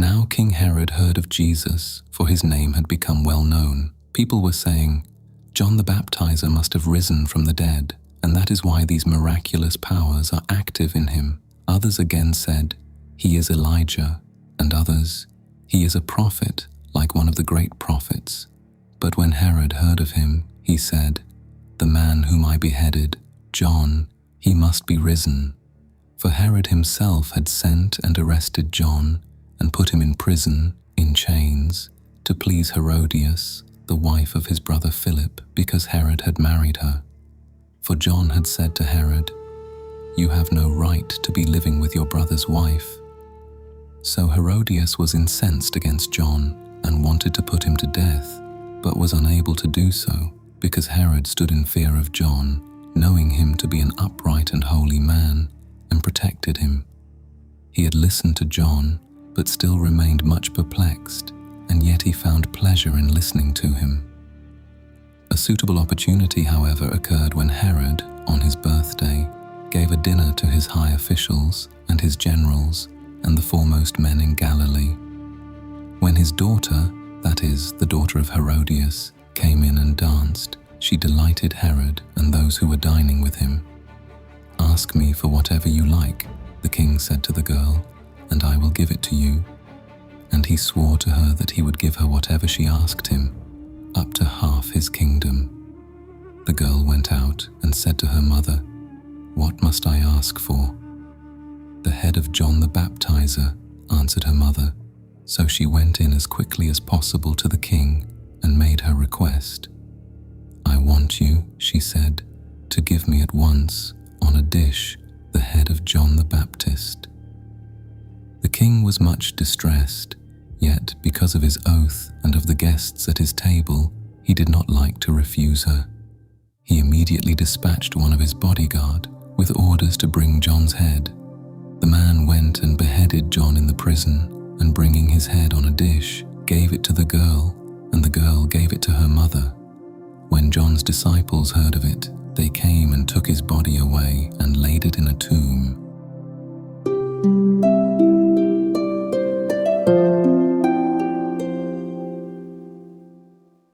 Now King Herod heard of Jesus, for his name had become well known. People were saying, "John the Baptizer must have risen from the dead, and that is why these miraculous powers are active in him." Others again said, "He is Elijah," and others, "He is a prophet, like one of the great prophets." But when Herod heard of him, he said, "The man whom I beheaded, John, he must be risen." For Herod himself had sent and arrested John and put him in prison, in chains, to please Herodias, the wife of his brother Philip, because Herod had married her. For John had said to Herod, "You have no right to be living with your brother's wife." So Herodias was incensed against John and wanted to put him to death, but was unable to do so because Herod stood in fear of John, knowing him to be an upright and holy man, and protected him. He had listened to John, but still remained much perplexed, and yet he found pleasure in listening to him. A suitable opportunity, however, occurred when Herod, on his birthday, gave a dinner to his high officials and his generals and the foremost men in Galilee. When his daughter, that is, the daughter of Herodias, came in and danced, she delighted Herod and those who were dining with him. "Ask me for whatever you like," the king said to the girl, "and I will give it to you." And he swore to her that he would give her whatever she asked him, up to half his kingdom. The girl went out and said to her mother, "What must I ask for?" "The head of John the Baptizer," answered her mother. So she went in as quickly as possible to the king and made her request. "I want you," she said, "to give me at once, on a dish, the head of John the Baptist." The king was much distressed, yet because of his oath and of the guests at his table, he did not like to refuse her. He immediately dispatched one of his bodyguard with orders to bring John's head. The man went and beheaded John in the prison, and bringing his head on a dish, gave it to the girl, and the girl gave it to her mother. When John's disciples heard of it, they came and took his body away and laid it in a tomb,